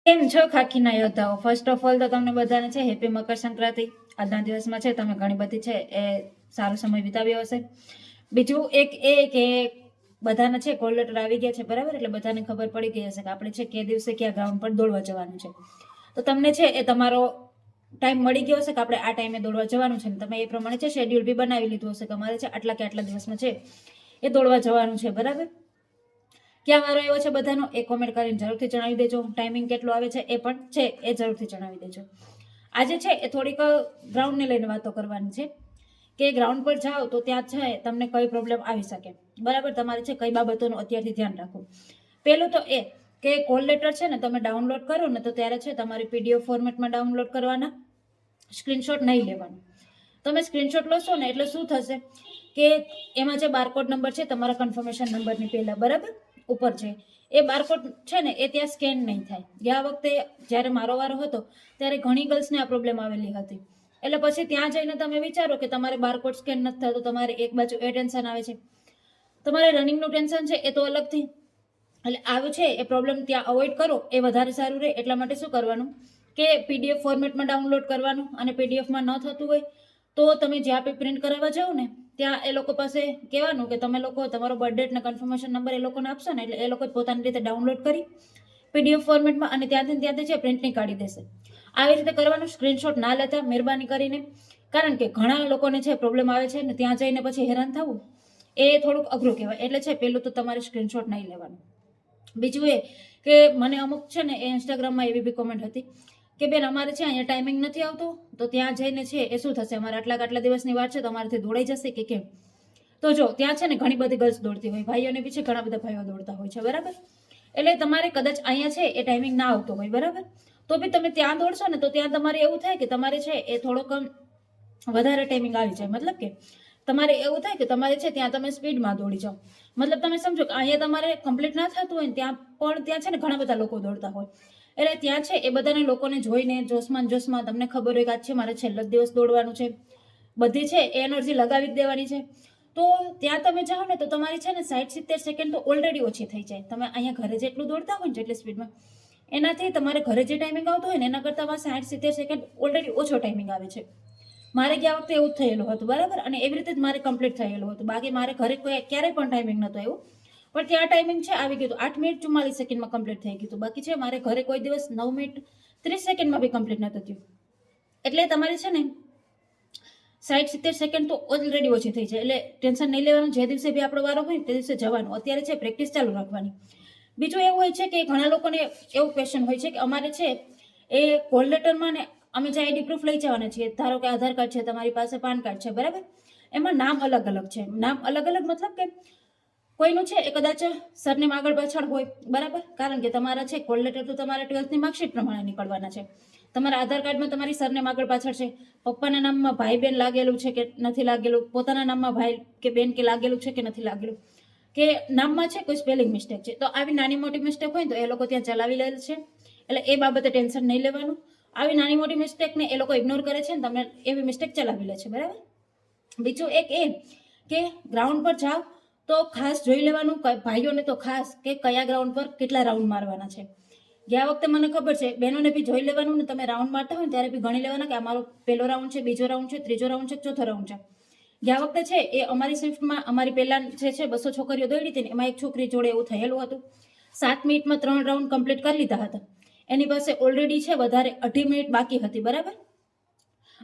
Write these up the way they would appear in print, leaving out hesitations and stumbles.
કેમ છો ખાખીના યોદ્ધાઓ? First of all તો તમને બધાને છે હેપી મકર સંક્રાંતિ. આજના દિવસમાં છે તમે ઘણી બધી છે એ સારો સમય વિતાવ્યો હશે. બીજું એક એ કે બધાને છે કોલ લેટર આવી ગયા છે, બરાબર? એટલે બધાને ખબર પડી ગઈ હશે કે આપણે છે કે દિવસે ક્યાં ગ્રાઉન્ડ પર દોડવા જવાનું છે. તો તમને છે એ તમારો ટાઈમ મળી ગયો હશે કે આપણે આ ટાઈમે દોડવા જવાનું છે. તમે એ પ્રમાણે છે શેડ્યુલ બી બનાવી લીધું હશે કે અમારે છે આટલા કે આટલા દિવસમાં છે એ દોડવા જવાનું છે, બરાબર? ક્યાં વારો આવ્યો છે બધાનો એ કોમેન્ટ કરીને જરૂરથી જણાવી દેજો. ટાઈમિંગ કેટલો આવે છે એ પણ છે એ જરૂરથી જણાવી દેજો. આજે છે એ થોડીક ગ્રાઉન્ડને લઈને વાતો કરવાની છે કે ગ્રાઉન્ડ પર જાઓ તો ત્યાં છે તમને કઈ પ્રોબ્લેમ આવી શકે, બરાબર? તમારે છે કઈ બાબતોનું અત્યારથી ધ્યાન રાખવું. પહેલું તો એ કે કોલ લેટર છે ને તમે ડાઉનલોડ કરો ને તો ત્યારે છે તમારી પીડીએફ ફોર્મેટમાં ડાઉનલોડ કરવાના, સ્ક્રીનશોટ નહીં લેવાનું. તમે સ્ક્રીનશોટ લેશો ને એટલે શું થશે કે એમાં જે બારકોડ નંબર છે તમારા કન્ફર્મેશન નંબરની પહેલા, બરાબર, ઉપર છે એ બારકોડ છે ને એ ત્યાં સ્કેન નહીં થાય. ગયા વખતે જ્યારે મારો વારો હતો ત્યારે ઘણી ગર્લ્સને આ પ્રોબ્લેમ આવેલી હતી. એટલે પછી ત્યાં જઈને તમે વિચારો કે તમારે બારકોડ સ્કેન નથી થતો, તમારે એક બાજુ એ ટેન્શન આવે છે, તમારે રનિંગનું ટેન્શન છે એ તો અલગથી. એટલે આવ્યું છે એ પ્રોબ્લેમ ત્યાં અવોઇડ કરો એ વધારે સારું રહે. એટલા માટે શું કરવાનું કે પીડીએફ ફોર્મેટમાં ડાઉનલોડ કરવાનું, અને પીડીએફમાં ન થતું હોય તો તમે જ્યાં બી પ્રિન્ટ કરાવવા જાઓ ને ત્યાં એ લોકો પાસે કહેવાનું કે તમે લોકો તમારો બર્થ ડેટ ને કન્ફર્મેશન નંબર એ લોકોને આપશો ને એટલે એ લોકો પોતાની રીતે ડાઉનલોડ કરી પીડીએફ ફોર્મેટમાં અને ત્યાંથી છે પ્રિન્ટની કાઢી દેશે. આવી રીતે કરવાનું. સ્ક્રીનશોટ ના લેતા મહેરબાની કરીને, કારણ કે ઘણા લોકોને છે પ્રોબ્લેમ આવે છે ને ત્યાં જઈને પછી હેરાન થવું એ થોડુંક અઘરું કહેવાય. એટલે છે પહેલું તો તમારે સ્ક્રીનશોટ નહીં લેવાનું. બીજું એ કે મને અમુક છે ને એ ઇન્સ્ટાગ્રામમાં એવી બી કોમેન્ટ હતી કે બેન અમારે છે અહીંયા ટાઈમિંગ નથી આવતો તો ત્યાં જઈને છે એ શું થશે, અમારે આટલા દિવસની વાત છે તો અમારાથી દોડાઈ જશે કે કેમ? તો જો ત્યાં છે ને ઘણી બધી ગર્લ્સ દોડતી હોય, ભાઈઓને બી છે ઘણા બધા ભાઈઓ દોડતા હોય છે, બરાબર? એટલે તમારે કદાચ અહીંયા છે એ ટાઈમિંગ ના આવતો હોય, બરાબર, તો બી તમે ત્યાં દોડશો ને તો ત્યાં તમારે એવું થાય કે તમારે છે એ થોડોક વધારે ટાઈમિંગ આવી જાય. મતલબ કે તમારે એવું થાય કે તમારે છે ત્યાં તમે સ્પીડમાં દોડી જાઓ. મતલબ તમે સમજો કે અહીંયા તમારે કમ્પ્લીટ ના થતું હોય ને ત્યાં છે ને ઘણા બધા લોકો દોડતા હોય. એટલે ત્યાં છે એ બધાને લોકોને જોઈને જોશમાં તમને ખબર હોય કે આજ છે મારે છેલ્લો દિવસ દોડવાનું છે, બધી છે એ એનર્જી લગાવી જ દેવાની છે. તો ત્યાં તમે જાઓ ને તો તમારી છે ને 60-70 સેકન્ડ તો ઓલરેડી ઓછી થઈ જાય. તમે અહીંયા ઘરે જેટલું દોડતા હોય ને જેટલી સ્પીડમાં એનાથી તમારે ઘરે જે ટાઈમિંગ આવતો હોય ને એના કરતાં 60-70 સેકન્ડ ઓલરેડી ઓછો ટાઈમિંગ આવે છે. મારે ગયા વખતે એવું જ થયેલું હતું, બરાબર? અને એવી રીતે જ મારે કમ્પ્લીટ થયેલું હતું. બાકી મારે ઘરે ક્યારેય પણ ટાઈમિંગ નહોતો એવું, પણ ત્યાં ટાઈમિંગ છે આવી ગયું હતું. 8 મિનિટ 44 સેકન્ડમાં કમ્પ્લીટ થઈ ગયું હતું. બાકી છે મારે ઘરે કોઈ દિવસ 9 મિનિટ 30 સેકન્ડમાં બી કમ્પ્લીટ નહોતું થયું. એટલે તમારે છે ને 60-70 સેકન્ડ તો ઓલરેડી ઓછી થઈ જાય. એટલે ટેન્શન નહીં લેવાનું. જે દિવસે બી આપણો વારો હોય તે દિવસે જવાનું. અત્યારે છે પ્રેક્ટિસ ચાલુ રાખવાની. બીજું એવું હોય છે કે ઘણા લોકોને એવું ક્વેશ્ચન હોય છે કે અમારે છે એ કોલ લેટરમાં ને અમે જે આઈડી પ્રૂફ લઈ જવાના છીએ, ધારો કે આધાર કાર્ડ છે, તમારી પાસે પાન કાર્ડ છે, બરાબર, એમાં નામ અલગ અલગ છે. નામ અલગ અલગ મતલબ કે કોઈનું છે એ કદાચ સરનેમ આગળ પાછળ હોય, બરાબર, કારણ કે તમારા છે કોલ લેટર તો તમારા 12th માર્કશીટ પ્રમાણે નીકળવાના છે. તમારા આધાર કાર્ડમાં તમારી સરનેમ આગળ પાછળ છે, પપ્પાના નામમાં ભાઈ બેન લાગેલું છે કે નથી લાગેલું, પોતાના નામમાં ભાઈ કે બેન કે લાગેલું છે કે નથી લાગેલું, કે નામમાં છે કોઈ સ્પેલિંગ મિસ્ટેક છે. તો આવી નાની મોટી મિસ્ટેક હોય તો એ લોકો ત્યાં ચલાવી લે છે. એટલે એ બાબતે ટેન્શન નહીં લેવાનું. આવી નાની મોટી મિસ્ટેકને એ લોકો ઇગ્નોર કરે છે ને તમને એવી મિસ્ટેક ચલાવી લે છે, બરાબર? બીજું એક એ કે ગ્રાઉન્ડ પર જાઓ તો ખાસ જોઈ લેવાનું, ભાઈઓને તો ખાસ, કે કયા ગ્રાઉન્ડ પર કેટલા રાઉન્ડ મારવાના છે. ગયા વખતે મને ખબર છે બહેનોને બી જોઈ લેવાનું ને તમે રાઉન્ડ મારતા હોય ને ત્યારે બી ગણી લેવાના કે અમારો પહેલો રાઉન્ડ છે, બીજો રાઉન્ડ છે, ત્રીજો રાઉન્ડ છે, ચોથો રાઉન્ડ છે. ગયા વખતે છે એ અમારી સ્વિફ્ટમાં અમારી પહેલા જે છે 200 છોકરીઓ દોડી હતી ને એમાં એક છોકરી જોડે એવું થયેલું હતું. 7 મિનિટમાં 3 રાઉન્ડ કમ્પ્લીટ કરી લીધા હતા. એની પાસે ઓલરેડી છે વધારે 2.5 મિનિટ બાકી હતી, બરાબર?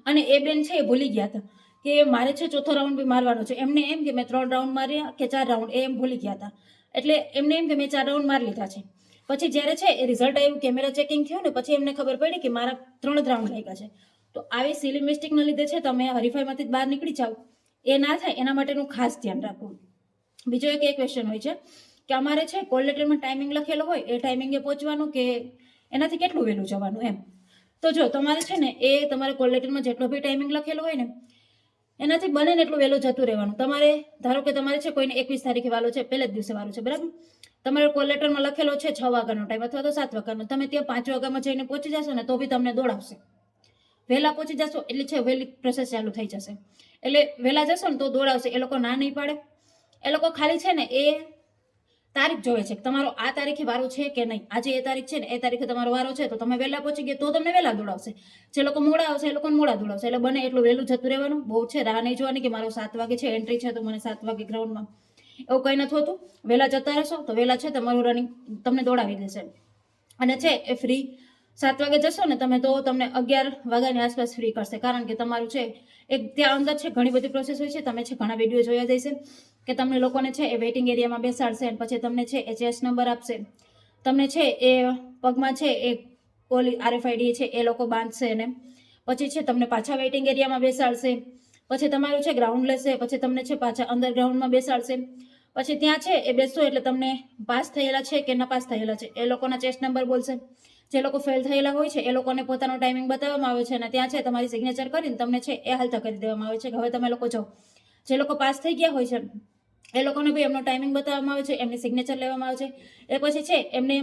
અને એ બેન છે એ ભૂલી ગયા હતા કે મારે છે ચોથો રાઉન્ડ બી મારવાનો છે. એમને એમ કે મેં 3 રાઉન્ડ માર્યા કે 4 રાઉન્ડ, એમ ભૂલી ગયા હતા. એટલે એમને એમ કે મેં 4 રાઉન્ડ મારી લીધા છે. પછી જ્યારે છે એ રિઝલ્ટ આવ્યું, કેમેરા ચેકિંગ થયું ને પછી એમને ખબર પડી કે મારા 3 જ રાઉન્ડ લાગ્યા છે. તો આવી સિલી મિસ્ટેકના લીધે છે તમે હરીફાઈમાંથી બહાર નીકળી જાઓ એ ના થાય એના માટેનું ખાસ ધ્યાન રાખવું. બીજો એક ક્વેશ્ચન હોય છે કે અમારે છે કોલ લેટરમાં ટાઈમિંગ લખેલો હોય એ ટાઈમિંગે પહોંચવાનું કે એનાથી કેટલું વહેલું જવાનું એમ. તો જો તમારે છે ને એ તમારે કોલ લેટરમાં જેટલો બી ટાઈમિંગ લખેલો હોય ને એનાથી બને ને એટલું વહેલું જતું રહેવાનું. તમારે ધારો કે તમારે છે કોઈને 21 તારીખે વાલો છે, પહેલા જ દિવસે વાલો છે, બરાબર? તમારે કોલ લેટરમાં લખેલો છે 6 વાગ્યાનો ટાઈમ અથવા તો 7 વાગ્યાનો, તમે ત્યાં 5 વાગ્યામાં જઈને પહોંચી જશો ને તો બી તમને દોડાવશે. વહેલા પહોંચી જશો એટલે છે વહેલી પ્રોસેસ ચાલુ થઈ જશે. એટલે વહેલા જશો ને તો દોડાવશે. એ લોકો ના નહીં પાડે. એ લોકો ખાલી છે ને એ તારીખ જોવે છે કે તમારો આ તારીખે વારો છે કે નહીં. આજે એ તારીખ છે ને એ તારીખે તમારો વારો છે તો તમે વહેલા પહોંચી ગયા તો તમને વહેલા દોડાવશે. જે લોકો મોડા આવશે એ લોકોને મોડા દોડાવશે. એટલે બને એટલું વહેલું જતું રહેવાનું. બહુ છે રાહ નહીં જોવાની કે મારો 7 વાગે છે એન્ટ્રી છે તો મને 7 વાગે ગ્રાઉન્ડમાં, એવું કંઈ નથી હોતું. વહેલા જતા રહેશો તો વહેલા છે તમારું રનિંગ તમને દોડાવી દેશે. અને છે એ ફ્રી 7 વાગે જશો ને તમે તો તમને 11 વાગ્યાની આસપાસ ફ્રી કરશે. કારણ કે તમારું છે એક ત્યાં અંદર છે ઘણી બધી પ્રોસેસ હોય છે. તમે છે ઘણા વિડીયો જોયા જઈશે કે તમને લોકોને છે એ વેઇટિંગ એરિયામાં બેસાડશે અને પછી તમને છે એ ચેસ્ટ નંબર આપશે. તમને છે એ પગમાં છે એ ઓલી RFID છે એ લોકો બાંધશે ને પછી છે તમને પાછા વેઇટિંગ એરિયામાં બેસાડશે. પછી તમારું છે ગ્રાઉન્ડ લેશે. પછી તમને છે પાછા અંદર ગ્રાઉન્ડમાં બેસાડશે. પછી ત્યાં છે એ બેસશો એટલે તમને પાસ થયેલા છે કે ન પાસ થયેલા છે એ લોકોના ચેસ્ટ નંબર બોલશે. જે લોકો ફેલ થયેલા હોય છે એ લોકોને પોતાનો ટાઈમિંગ બતાવવામાં આવે છે અને ત્યાં છે તમારી સિગ્નેચર કરીને તમને છે એ હાલતા કરી દેવામાં આવે છે કે હવે તમે લોકો જાઓ. જે લોકો પાસ થઈ ગયા હોય છે એ લોકોને બી એમનો ટાઈમિંગ બતાવવામાં આવે છે, એમની સિગ્નેચર લેવામાં આવે છે. એ પછી છે એમને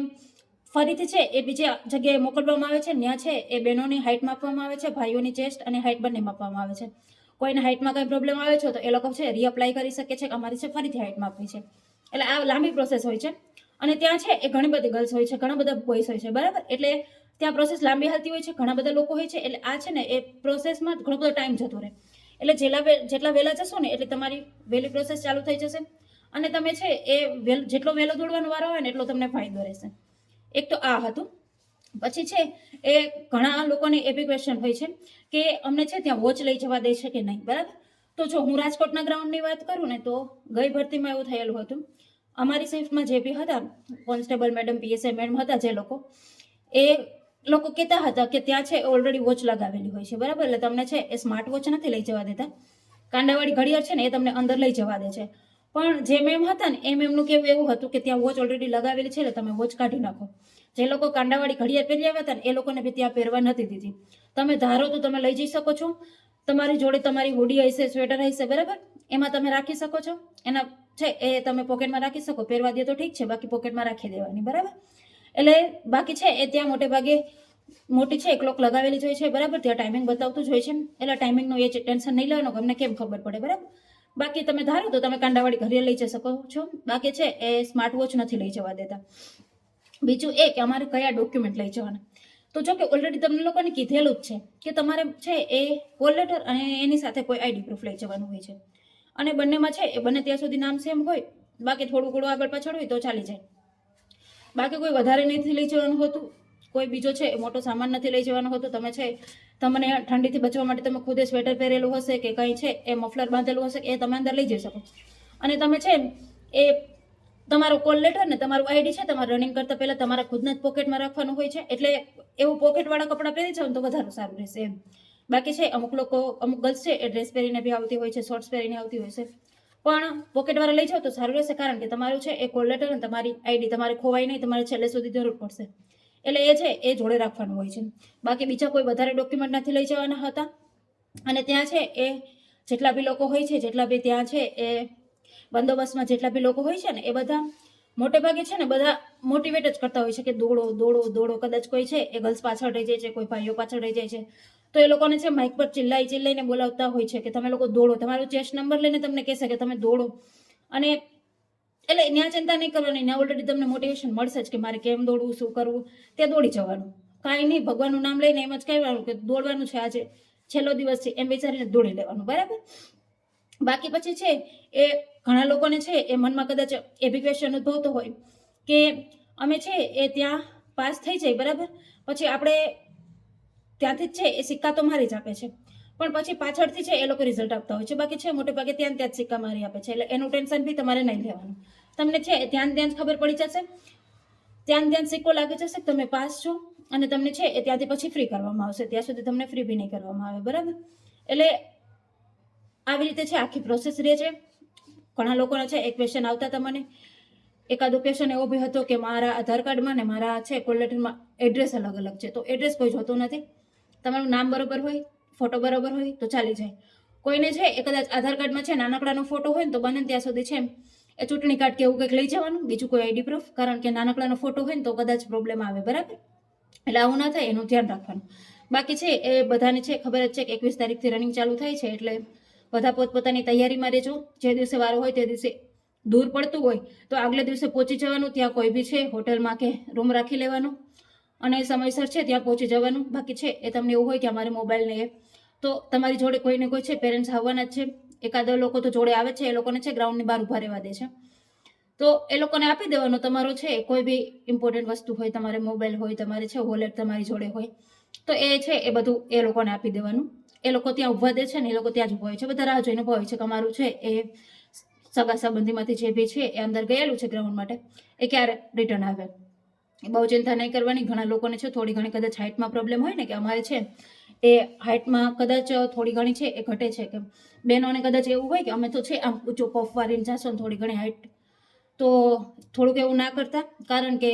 ફરીથી છે એ બીજી જગ્યાએ મોકલવામાં આવે છે. ત્યાં છે એ બહેનોની હાઇટ માપવામાં આવે છે, ભાઈઓની ચેસ્ટ અને હાઇટ બંને માપવામાં આવે છે. કોઈને હાઇટમાં કંઈ પ્રોબ્લેમ આવે છે તો એ લોકો છે રીઅપ્લાય કરી શકે છે કે અમારી છે ફરીથી હાઇટ માપવી છે. એટલે આ લાંબી પ્રોસેસ હોય છે. અને ત્યાં છે એ ઘણી બધી ગર્લ્સ હોય છે, ઘણા બધા બોયસ હોય છે, બરાબર. એટલે ત્યાં પ્રોસેસ લાંબી હાલતી હોય છે, ઘણા બધા લોકો હોય છે. એટલે આ છે ને એ પ્રોસેસમાં ઘણો બધો ટાઈમ જતો રહે. એટલે જેટલા વહેલા જશો ને એટલે તમારી વહેલી પ્રોસેસ ચાલુ થઈ જશે. અને તમે છે એ જેટલો વહેલો દોડવાનો વારો હોય ને એટલો તમને ફાયદો રહેશે. એક તો આ હતું. પછી છે એ ઘણા લોકોને એ બી ક્વેશ્ચન હોય છે કે અમને છે ત્યાં વોચ લઈ જવા દે છે કે નહીં, બરાબર. તો જો હું રાજકોટના ગ્રાઉન્ડની વાત કરું ને તો ગઈ ભરતીમાં એવું થયેલું હતું. અમારી શિફ્ટમાં જે બી હતા કોન્સ્ટેબલ મેડમ, PSI મેડમ હતા, જે લોકો એ લોકો કહેતા હતા કે ત્યાં છે ઓલરેડી વોચ લગાવેલી હોય છે, બરાબર. એટલે તમને છે એ સ્માર્ટ વોચ નથી લઈ જવા દેતા. કાંડાવાળી ઘડિયાળ છે ને એ તમને અંદર લઈ જવા દે છે. પણ જે મેમ હતા ને એ મેમનું કેવું એવું હતું કે ત્યાં વોચ ઓલરેડી લગાવેલી છે એટલે તમે વોચ કાઢી નાખો. જે લોકો કાંડાવાળી ઘડિયાળ પહેરી આવ્યા હતા ને એ લોકોને બી ત્યાં પહેરવા નથી દીધી. તમે ધારો તો તમે લઈ જઈ શકો છો. તમારી જોડે તમારી હુડી હશે, સ્વેટર હશે, બરાબર, એમાં તમે રાખી શકો છો. એના છે એ તમે પોકેટમાં રાખી શકો. પહેરવા દે તો ઠીક છે, બાકી પોકેટમાં રાખી દેવાની, બરાબર. એટલે બાકી છે એ ત્યાં મોટે ભાગે મોટી છે ક્લોક લગાવેલી જ હોય છે, બરાબર. ત્યાં ટાઈમિંગ બતાવતું જ હોય છે. એટલે ટાઈમિંગનું એ ટેન્શન નહીં લેવાનું કે અમને કેમ ખબર પડે, બરાબર. બાકી તમે ધારો તો તમે કાંડાવાળી ઘડિયાળ લઈ જઈ શકો છો. બાકી છે એ સ્માર્ટ વોચ નથી લઈ જવા દેતા. બીજું એ કે અમારે કયા ડોક્યુમેન્ટ લઈ જવાના. તો જો કે ઓલરેડી તમને લોકોને કીધેલું જ છે કે તમારે છે એ કોલ લેટર અને એની સાથે કોઈ ID પ્રૂફ લઈ જવાનું હોય છે. અને બંનેમાં છે એ બંને ત્યાં સુધી નામ સેમ હોય. બાકી થોડું આગળ પાછળ હોય તો ચાલી જાય. બાકી કોઈ વધારે નથી લઈ જવાનું હોતું. કોઈ બીજો છે મોટો સામાન નથી લઈ જવાનો હોતો. તમે છે તમને ઠંડીથી બચવા માટે તમે ખુદે સ્વેટર પહેરેલું હશે કે કંઈ છે એ મફલર બાંધેલું હશે એ તમે અંદર લઈ જઈ શકો. અને તમે છે એ તમારો કોલ લેટર ને તમારું ID છે તમારે રનિંગ કરતા પહેલા તમારા ખુદના જ પોકેટમાં રાખવાનું હોય છે. એટલે એવું પોકેટવાળા કપડાં પહેરી જાવ તો વધારે સારું રહેશે એમ. બાકી છે અમુક ગર્લ્સ છે એ ડ્રેસ પહેરીને બી આવતી હોય છે, શોર્ટ્સ પહેરીને આવતી હોય છે. પણ પોકેટવાળા લઈ જાઓ તો સારું રહેશે. કારણ કે તમારું છે એ કોલ લેટર અને તમારી ID તમારે ખોવાય નહીં, તમારે છેલ્લે સુધી જરૂર પડશે. એટલે એ છે એ જોડે રાખવાનું હોય છે. બાકી બીજા કોઈ વધારે ડોક્યુમેન્ટ નથી લઈ જવાના હતા. અને ત્યાં છે એ જેટલા બી લોકો હોય છે, જેટલા બી ત્યાં છે એ બંદોબસ્તમાં જેટલા બી લોકો હોય છે ને એ બધા મોટે ભાગે છે ને બધા મોટિવેટ જ કરતા હોય છે કે દોડો દોડો દોડો. કદાચ કોઈ છે એ ગર્લ્સ પાછળ રહી જાય છે, કોઈ ભાઈઓ પાછળ રહી જાય છે તો એ લોકોને છે માઇક પર ચિલ્લાઈને બોલાવતા હોય છે કે તમે લોકો દોડો. તમારો ચેસ્ટ નંબર લઈને તમને કહેશે કે તમે દોડો. અને એટલે ત્યાં ચિંતા નહીં કરવાની. ત્યાં ઓલરેડી તમને મોટિવેશન મળશે જ કે મારે કેમ દોડવું, શું કરવું, તે દોડી જવાનું. કાંઈ નહીં, ભગવાનનું નામ લઈને એમ જ કહેવાનું કે દોડવાનું છે, આજે છેલ્લો દિવસ છે એમ વિચારીને દોડી લેવાનું, બરાબર. બાકી પછી છે એ ઘણા લોકોને છે એ મનમાં કદાચ એ બી ક્વેશ્ચન ઉદ્ભવતો હોય કે અમે છે એ ત્યાં પાસ થઈ જાય, બરાબર, પછી આપણે ત્યાંથી જ છે એ સિક્કા તો મારી જ આપે છે પણ પછી પાછળથી છે એ લોકો રિઝલ્ટ આપતા હોય છે. બાકી છે મોટે ભાગે ત્યાં જ સિક્કા મારી આપે છે. એટલે એનું ટેન્શન બી તમારે નહીં લેવાનું. તમને છે ત્યાં જ ખબર પડી જશે, ત્યાં સિક્કો લાગી જશે કે તમે પાસ છો. અને તમને છે એ ત્યાંથી પછી ફ્રી કરવામાં આવશે. ત્યાં સુધી તમને ફ્રી બી નહીં કરવામાં આવે, બરાબર. એટલે આવી રીતે છે આખી પ્રોસેસ રહે છે. ઘણા લોકોના છે એક ક્વેશ્ચન આવતા હતા મને. એકાદો ક્વેશ્ચન એવો બી હતો કે મારા આધાર કાર્ડમાં ને મારા છે કોલ લેટરમાં એડ્રેસ અલગ અલગ છે. તો એડ્રેસ કોઈ જોતું નથી. તમારું નામ બરોબર હોય, ફોટો બરોબર હોય તો ચાલી જાય. કોઈને છે એ કદાચ આધાર કાર્ડમાં છે નાનકડાનો ફોટો હોય ને તો બને ત્યાં સુધી છે એ ચૂંટણી કાર્ડ કે એવું કંઈક લઈ જવાનું, બીજું કોઈ ID પ્રૂફ. કારણ કે નાનકડાનો ફોટો હોય ને તો કદાચ પ્રોબ્લેમ આવે, બરાબર. એટલે આવું ના થાય એનું ધ્યાન રાખવાનું. બાકી છે એ બધાને છે ખબર જ છે કે 21 તારીખથી રનિંગ ચાલુ થાય છે. એટલે બધા પોતપોતાની તૈયારીમાં રહેજો. જે દિવસે વારો હોય તે દિવસે દૂર પડતું હોય તો આગલે દિવસે પહોંચી જવાનું, ત્યાં કોઈ બી છે હોટલમાં કે રૂમ રાખી લેવાનું અને સમયસર છે ત્યાં પહોંચી જવાનું. બાકી છે એ તમને એવું હોય કે અમારે મોબાઈલ નહીં તો તમારી જોડે કોઈને કોઈ છે પેરેન્ટ્સ આવવાના જ છે. એકાદા લોકો તો જોડે આવે છે, એ લોકોને છે ગ્રાઉન્ડની બહાર ઊભા રહેવા દે છે, તો એ લોકોને આપી દેવાનો તમારો છે કોઈ બી ઇમ્પોર્ટન્ટ વસ્તુ હોય, તમારે મોબાઈલ હોય, તમારે છે વોલેટ તમારી જોડે હોય તો એ છે એ બધું એ લોકોને આપી દેવાનું. એ લોકો ત્યાં ઊભા દે છે ને એ લોકો ત્યાં જ ઊભા હોય છે, બધા રાહ જોઈને ઊભા હોય છે કે અમારું છે એ સગા સંબંધીમાંથી જે બી છે એ અંદર ગયેલું છે ગ્રાઉન્ડ માટે એ ક્યારે રિટર્ન આવે. બહુ ચિંતા નહીં કરવાની. ઘણા લોકોને છે થોડી ઘણી કદાચ હાઇટમાં પ્રોબ્લેમ હોય ને કે અમારે છે એ હાઇટમાં કદાચ થોડી ઘણી છે એ ઘટે છે, કે બહેનોને કદાચ એવું હોય કે અમે તો છે આમ ઊંચો પફ વાળીને જાશો ને થોડી ઘણી હાઇટ, તો થોડુંક એવું ના કરતા. કારણ કે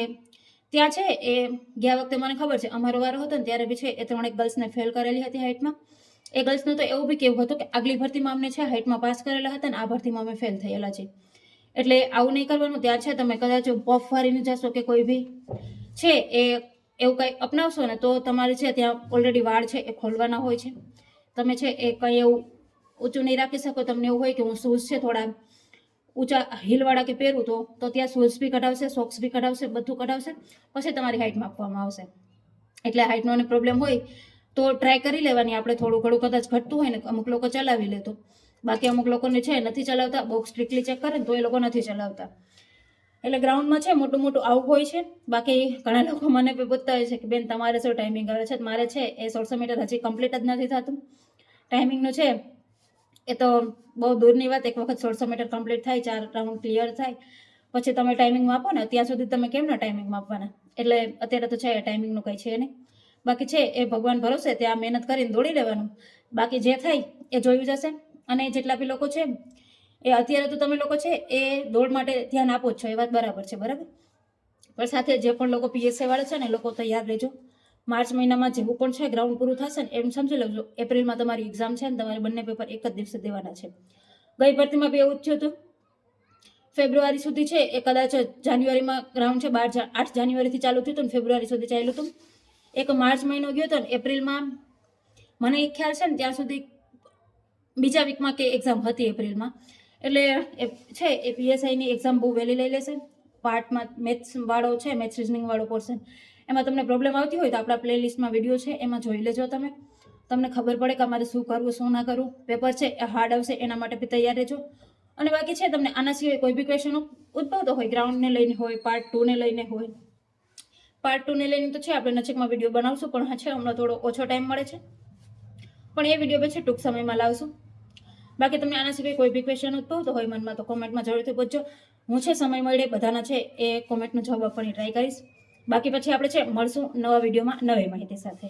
ત્યાં છે એ ગયા વખતે મને ખબર છે અમારો વારો હતો ને ત્યારે બી છે એ 3 ગર્લ્સને ફેલ કરેલી હતી હાઇટમાં. એ ગર્લ્સનું તો એવું બી કેવું હતું કે આગલી ભરતીમાં અમને છે હાઇટમાં પાસ કરેલા હતા ને આ ભરતીમાં અમે ફેલ થયેલા છે. એટલે આવું નહીં કરવાનું. ત્યાં છે તમે કદાચ પફ વાળીને જશો કે કોઈ બી છે એ એવું કંઈ અપનાવશો ને તો તમારે છે ત્યાં ઓલરેડી વાળ છે એ ખોલવાના હોય છે. તમે છે એ કંઈ એવું ઊંચું નહીં રાખી શકો. તમને એવું હોય કે હું શૂઝ છે થોડા ઊંચા હીલવાળા કે પહેરું તો ત્યાં શૂઝ બી કઢાવશે, સોક્સ બી કઢાવશે, બધું કઢાવશે, પછી તમારી હાઇટ માપવામાં આવશે. એટલે હાઇટનો પ્રોબ્લેમ હોય તો ટ્રાય કરી લેવાની. આપણે થોડું ઘણું કદાચ ઘટતું હોય ને અમુક લોકો ચલાવી લે તો, બાકી અમુક લોકોને છે નથી ચલાવતા, બહુ સ્ટ્રિક્ટલી ચેક કરે ને તો એ લોકો નથી ચલાવતા. એટલે ગ્રાઉન્ડમાં છે મોટું મોટું આવું હોય છે. બાકી ઘણા લોકો મને બી પૂછતા હોય છે કે બેન તમારે શું ટાઈમિંગ આવે છે? મારે છે એ 1600 મીટર હજી કમ્પ્લીટ જ નથી થતું. ટાઈમિંગનું છે એ તો બહુ દૂરની વાત. એક વખત 1600 મીટર કમ્પ્લીટ થાય, 4 રાઉન્ડ ક્લિયર થાય પછી તમે ટાઈમિંગ માપો ને, ત્યાં સુધી તમે કેમ ના ટાઈમિંગ માપવાના? એટલે અત્યારે તો છે એ ટાઈમિંગનું કંઈ છે નહીં. બાકી છે એ ભગવાન ભરોસે ત્યાં મહેનત કરીને દોડી લેવાનું. બાકી જે થાય એ જોયું જશે. અને જેટલા બી લોકો છે એ અત્યારે તો તમે લોકો છે એ દોડ માટે ધ્યાન આપો જ છો, એ વાત બરાબર છે, બરાબર. પણ સાથે જે પણ લોકો પીએસઆઈ વાળા છે ને એ લોકો તૈયાર રહેજો. માર્ચ મહિનામાં જેવું પણ છે ગ્રાઉન્ડ પૂરું થશે ને એમ સમજી લેજો એપ્રિલમાં તમારી એક્ઝામ છે ને તમારે બંને પેપર એક જ દિવસે દેવાના છે. ગઈ ભરતીમાં બી એવું જ થયું હતું. ફેબ્રુઆરી સુધી છે એ કદાચ જાન્યુઆરીમાં ગ્રાઉન્ડ છે 8 જાન્યુઆરીથી ચાલુ થયું હતું ને ફેબ્રુઆરી સુધી ચાલ્યું હતું. એક માર્ચ મહિનો ગયો હતો ને એપ્રિલમાં મને એક ખ્યાલ છે ને ત્યાં સુધી બીજા વીકમાં કે એક્ઝામ હતી એપ્રિલમાં. એટલે છે એ પીએસઆઈની એક્ઝામ બહુ વહેલી લઈ લેશે. પાર્ટમાં મેથ્સ વાળો છે, મેથ્સ રિઝનિંગ વાળો પોર્શન, એમાં તમને પ્રોબ્લેમ આવતી હોય તો આપણા પ્લેલિસ્ટમાં વિડીયો છે એમાં જોઈ લેજો તમે. તમને ખબર પડે કે અમારે શું કરવું શું ના કરવું. પેપર છે એ હાર્ડ આવશે એના માટે બી તૈયાર રહેજો. અને બાકી છે તમને આના સિવાય કોઈ બી ક્વેશ્ચન ઉદ્ભવતો હોય, ગ્રાઉન્ડને લઈને હોય, પાર્ટ 2 ને લઈને હોય, પાર્ટ 2 ને લઈને તો છે આપણે નજીકમાં વિડીયો બનાવશું, પણ હા છે હમણાં થોડો ઓછો ટાઈમ મળે છે, પણ એ વિડીયો બી છે ટૂંક સમયમાં લાવશું. બાકી તમને આના સિવાય કોઈ બી ક્વેશ્ચન ઉદ્ભવતો હોય મનમાં તો કોમેન્ટમાં જરૂરથી પૂછજો. હું છે સમય મળે બધાના છે એ કોમેન્ટનો જવાબ આપવાની ટ્રાય કરીશ. બાકી પછી આપણે છે મળશું નવા વિડીયોમાં નવી માહિતી સાથે.